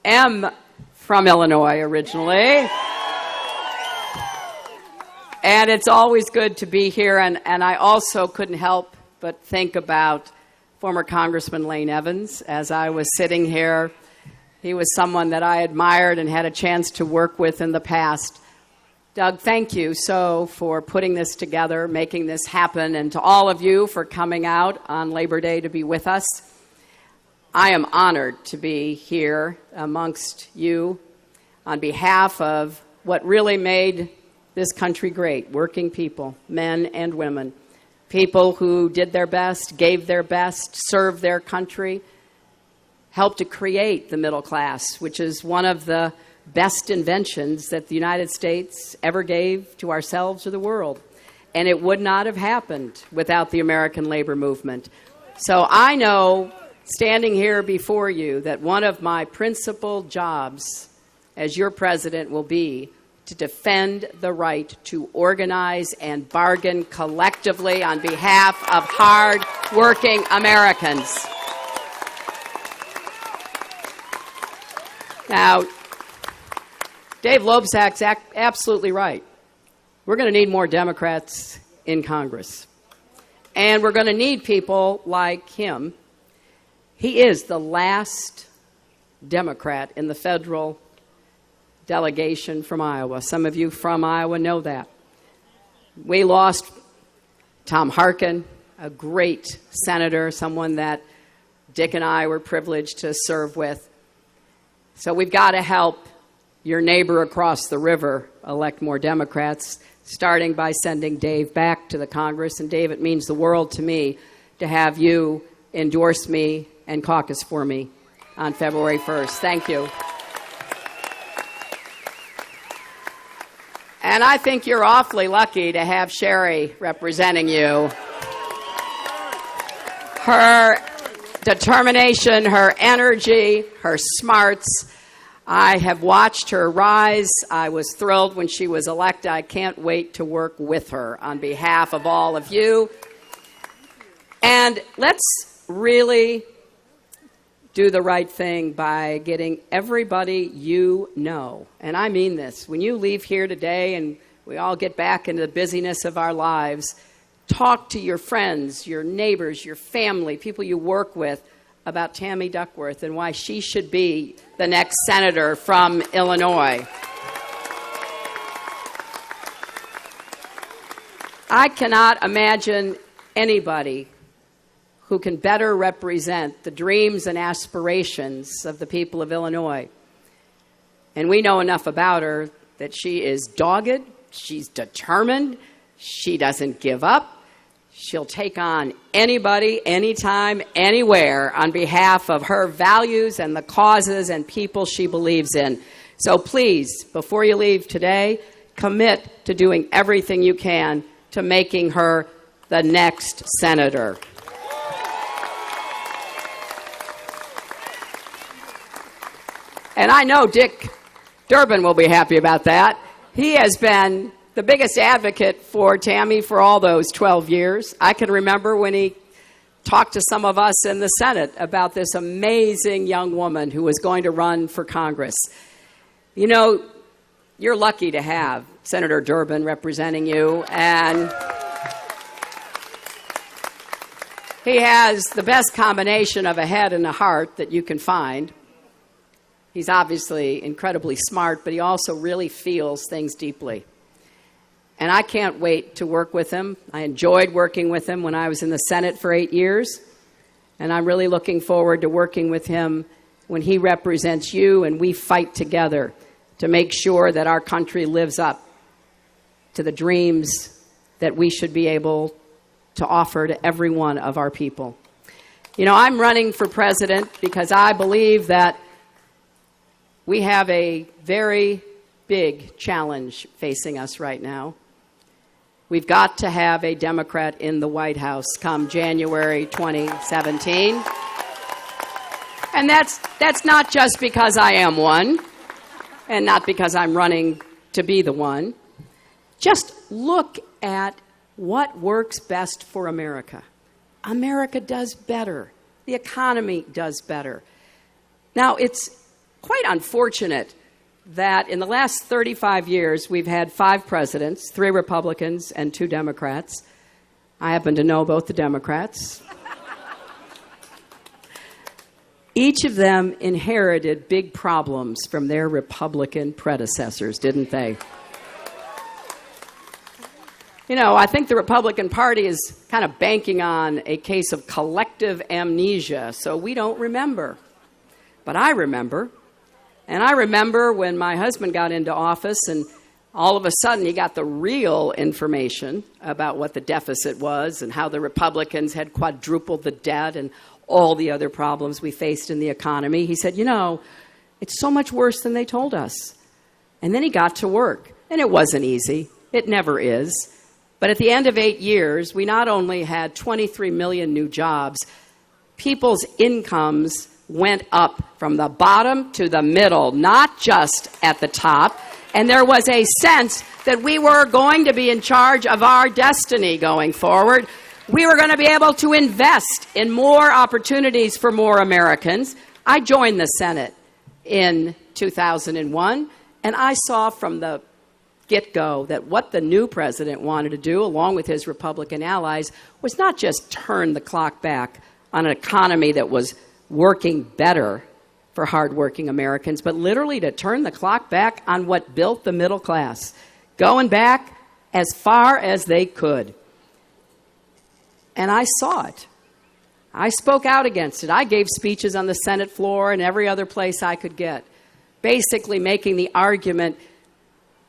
am from Illinois originally. And it's always good to be here. And I also couldn't help but think about former Congressman Lane Evans as I was sitting here. He was someone that I admired and had a chance to work with in the past. Doug, thank you so for putting this together, making this happen, and to all of you for coming out on Labor Day to be with us. I am honored to be here amongst you on behalf of what really made this country great, working people, men and women, people who did their best, gave their best, served their country, helped to create the middle class, which is one of the best inventions that the United States ever gave to ourselves or the world. And it would not have happened without the American labor movement. So I know, standing here before you, that one of my principal jobs as your president will be to defend the right to organize and bargain collectively on behalf of hard-working Americans. Now, Dave Loebsack's absolutely right. We're going to need more Democrats in Congress. And we're going to need people like him. He is the last Democrat in the federal delegation from Iowa. Some of you from Iowa know that. We lost Tom Harkin, a great senator, someone that Dick and I were privileged to serve with. So we've got to help your neighbor across the river elect more Democrats, starting by sending Dave back to the Congress. And Dave, it means the world to me to have you endorse me and caucus for me on February 1st. Thank you. And I think you're awfully lucky to have Sherry representing you. Her determination, her energy, her smarts. I have watched her rise. I was thrilled when she was elected. I can't wait to work with her on behalf of all of you. And let's really do the right thing by getting everybody you know. And I mean this. When you leave here today and we all get back into the busyness of our lives, talk to your friends, your neighbors, your family, people you work with about Tammy Duckworth and why she should be the next senator from Illinois. I cannot imagine anybody who can better represent the dreams and aspirations of the people of Illinois. And we know enough about her that she is dogged, she's determined, she doesn't give up. She'll take on anybody, anytime, anywhere on behalf of her values and the causes and people she believes in. So please, before you leave today, commit to doing everything you can to making her the next senator. And I know Dick Durbin will be happy about that. He has been the biggest advocate for Tammy for all those 12 years. I can remember when he talked to some of us in the Senate about this amazing young woman who was going to run for Congress. You know, you're lucky to have Senator Durbin representing you, and he has the best combination of a head and a heart that you can find. He's obviously incredibly smart, but he also really feels things deeply. And I can't wait to work with him. I enjoyed working with him when I was in the Senate for 8 years. And I'm really looking forward to working with him when he represents you and we fight together to make sure that our country lives up to the dreams that we should be able to offer to every one of our people. You know, I'm running for president because I believe that we have a very big challenge facing us right now. We've got to have a Democrat in the White House come January 2017. And that's not just because I am one, and not because I'm running to be the one. Just look at what works best for America. America does better. The economy does better. Now, it's quite unfortunate that in the last 35 years, we've had 5 presidents, 3 Republicans and 2 Democrats. I happen to know both the Democrats. Each of them inherited big problems from their Republican predecessors, didn't they? You know, I think the Republican Party is kind of banking on a case of collective amnesia, so we don't remember. But I remember. And I remember when my husband got into office and all of a sudden he got the real information about what the deficit was and how the Republicans had quadrupled the debt and all the other problems we faced in the economy. He said, you know, it's so much worse than they told us. And then he got to work. And it wasn't easy. It never is. But at the end of 8 years, we not only had 23 million new jobs, people's incomes went up from the bottom to the middle, not just at the top. And there was a sense that we were going to be in charge of our destiny going forward. We were going to be able to invest in more opportunities for more Americans. I joined the Senate in 2001, and I saw from the get-go that what the new president wanted to do, along with his Republican allies, was not just turn the clock back on an economy that was working better for hardworking Americans, but literally to turn the clock back on what built the middle class, going back as far as they could. And I saw it. I spoke out against it. I gave speeches on the Senate floor and every other place I could get, basically making the argument,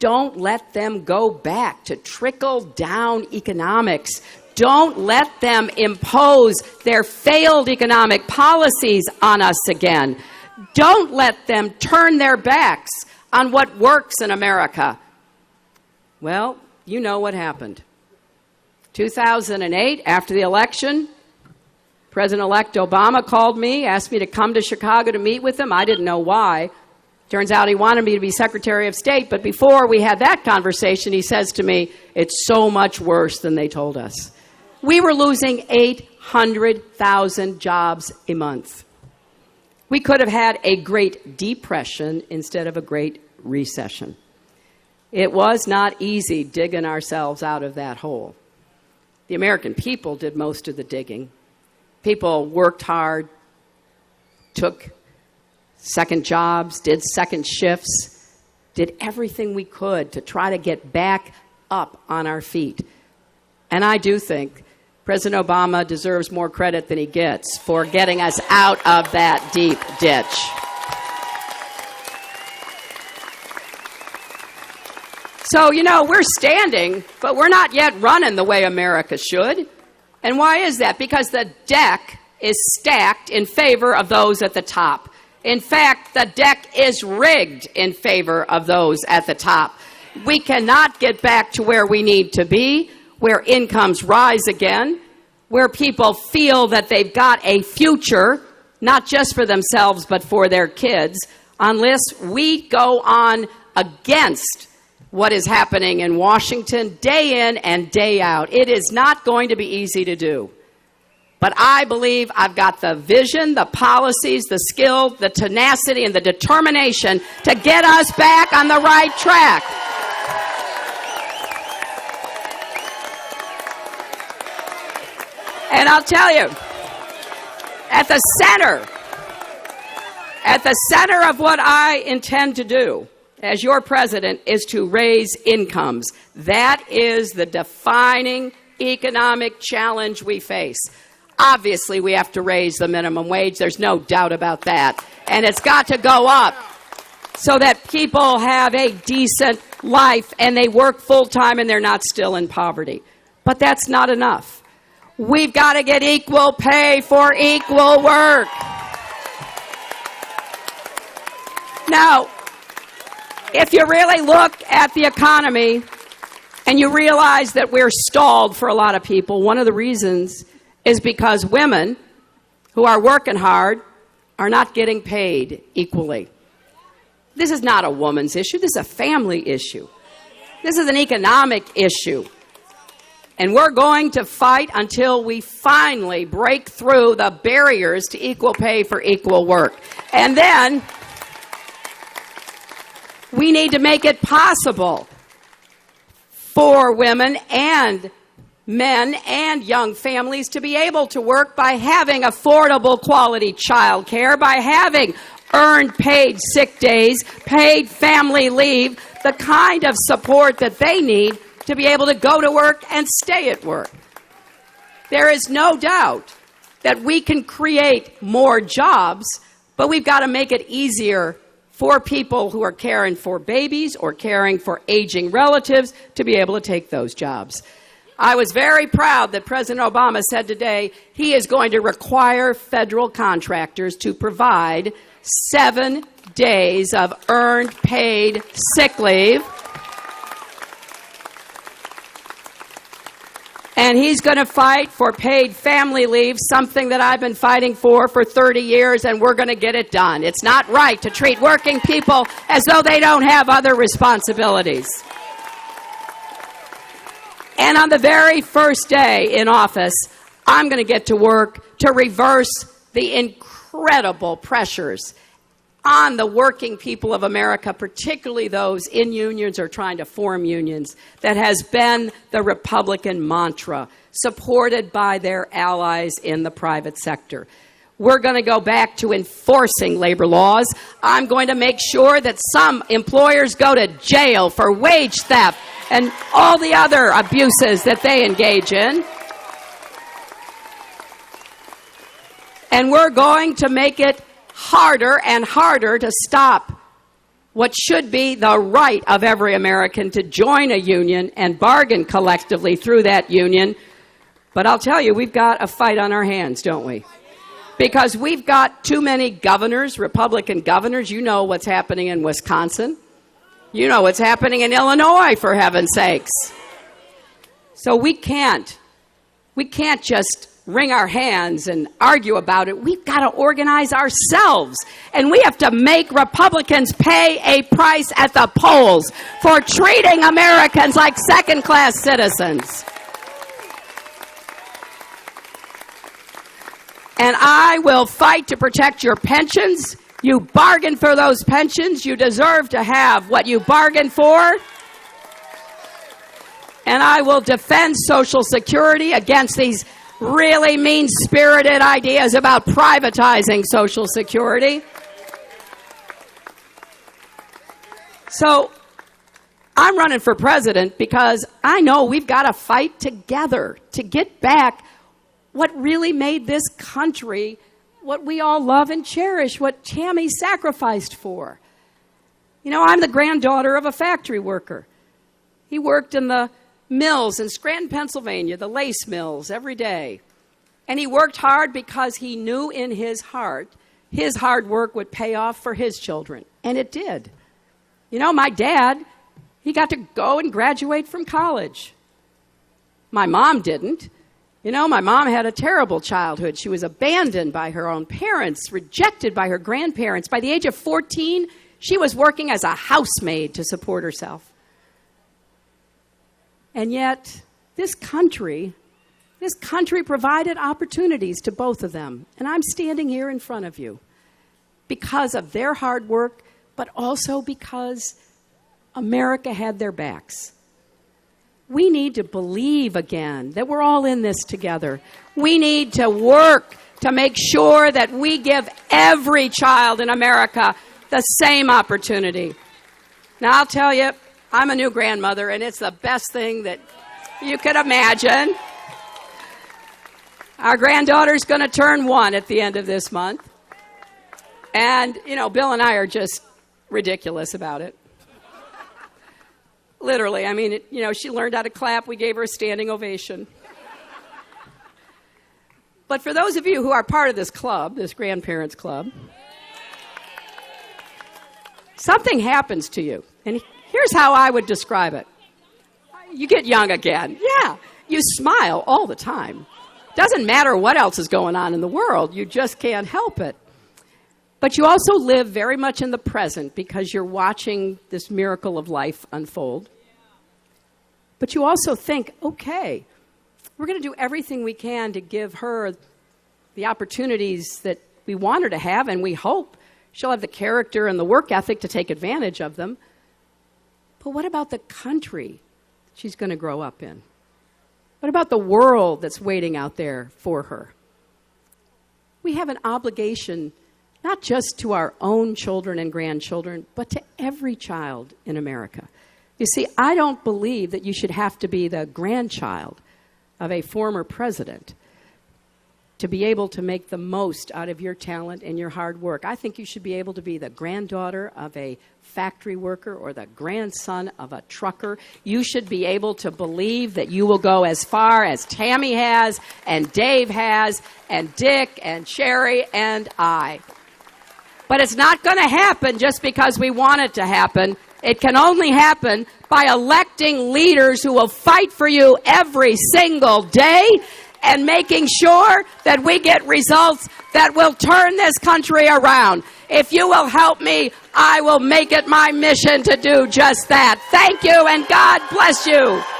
don't let them go back to trickle-down economics. Don't let them impose their failed economic policies on us again. Don't let them turn their backs on what works in America. Well, you know what happened. 2008, after the election, President-elect Obama called me, asked me to come to Chicago to meet with him. I didn't know why. Turns out he wanted me to be Secretary of State, but before we had that conversation, he says to me, it's so much worse than they told us. We were losing 800,000 jobs a month. We could have had a Great Depression instead of a Great Recession. It was not easy digging ourselves out of that hole. The American people did most of the digging. People worked hard, took second jobs, did second shifts, did everything we could to try to get back up on our feet. And I do think President Obama deserves more credit than he gets for getting us out of that deep ditch. So, you know, we're standing, but we're not yet running the way America should. And why is that? Because the deck is stacked in favor of those at the top. In fact, the deck is rigged in favor of those at the top. We cannot get back to where we need to be, where incomes rise again, where people feel that they've got a future, not just for themselves, but for their kids, unless we go on against what is happening in Washington day in and day out. It is not going to be easy to do. But I believe I've got the vision, the policies, the skill, the tenacity, and the determination to get us back on the right track. And I'll tell you, at the center of what I intend to do as your president is to raise incomes. That is the defining economic challenge we face. Obviously, we have to raise the minimum wage. There's no doubt about that. And it's got to go up so that people have a decent life and they work full-time and they're not still in poverty. But that's not enough. We've got to get equal pay for equal work. Now, if you really look at the economy and you realize that we're stalled for a lot of people, one of the reasons is because women who are working hard are not getting paid equally. This is not a woman's issue. This is a family issue. This is an economic issue. And we're going to fight until we finally break through the barriers to equal pay for equal work. And then We need to make it possible for women and men and young families to be able to work by having affordable quality child care, by having earned paid sick days, paid family leave, the kind of support that they need to be able to go to work and stay at work. There is no doubt that we can create more jobs, but we've got to make it easier for people who are caring for babies or caring for aging relatives to be able to take those jobs. I was very proud that President Obama said today he is going to require federal contractors to provide 7 days of earned paid sick leave. And he's going to fight for paid family leave, something that I've been fighting for 30 years, and we're going to get it done. It's not right to treat working people as though they don't have other responsibilities. And on the very first day in office, I'm going to get to work to reverse the incredible pressures on the working people of America, particularly those in unions or trying to form unions, that has been the Republican mantra, supported by their allies in the private sector. We're going to go back to enforcing labor laws. I'm going to make sure that some employers go to jail for wage theft and all the other abuses that they engage in. And we're going to make it harder and harder to stop what should be the right of every American to join a union and bargain collectively through that union. But I'll tell you, we've got a fight on our hands, don't we? Because we've got too many governors, Republican governors. You know what's happening in Wisconsin. You know what's happening in Illinois, for heaven's sakes. So we can't just wring our hands and argue about it. We've got to organize ourselves. And we have to make Republicans pay a price at the polls for treating Americans like second-class citizens. And I will fight to protect your pensions. You bargained for those pensions. You deserve to have what you bargained for. And I will defend Social Security against these really mean-spirited ideas about privatizing Social Security. So I'm running for president because I know we've got to fight together to get back what really made this country what we all love and cherish, what Tammy sacrificed for. You know, I'm the granddaughter of a factory worker. He worked in the mills in Scranton, Pennsylvania, the lace mills, every day. And he worked hard because he knew in his heart his hard work would pay off for his children. And it did. You know, my dad, he got to go and graduate from college. My mom didn't. You know, my mom had a terrible childhood. She was abandoned by her own parents, rejected by her grandparents. By the age of 14, she was working as a housemaid to support herself. And yet, this country provided opportunities to both of them. And I'm standing here in front of you because of their hard work, but also because America had their backs. We need to believe again that we're all in this together. We need to work to make sure that we give every child in America the same opportunity. Now, I'll tell you, I'm a new grandmother, and it's the best thing that you could imagine. Our granddaughter's going to turn 1 at the end of this month. And, you know, Bill and I are just ridiculous about it. Literally, I mean, you know, she learned how to clap. We gave her a standing ovation. But for those of you who are part of this club, this grandparents club, something happens to you. And here's how I would describe it. You get young again. Yeah, you smile all the time. Doesn't matter what else is going on in the world. You just can't help it. But you also live very much in the present because you're watching this miracle of life unfold. But you also think, okay, we're going to do everything we can to give her the opportunities that we want her to have, and we hope she'll have the character and the work ethic to take advantage of them. But what about the country she's going to grow up in? What about the world that's waiting out there for her? We have an obligation not just to our own children and grandchildren, but to every child in America. You see, I don't believe that you should have to be the grandchild of a former president to be able to make the most out of your talent and your hard work. I think you should be able to be the granddaughter of a factory worker or the grandson of a trucker. You should be able to believe that you will go as far as Tammy has and Dave has and Dick and Sherry and I. But it's not going to happen just because we want it to happen. It can only happen by electing leaders who will fight for you every single day and making sure that we get results that will turn this country around. If you will help me, I will make it my mission to do just that. Thank you, and God bless you.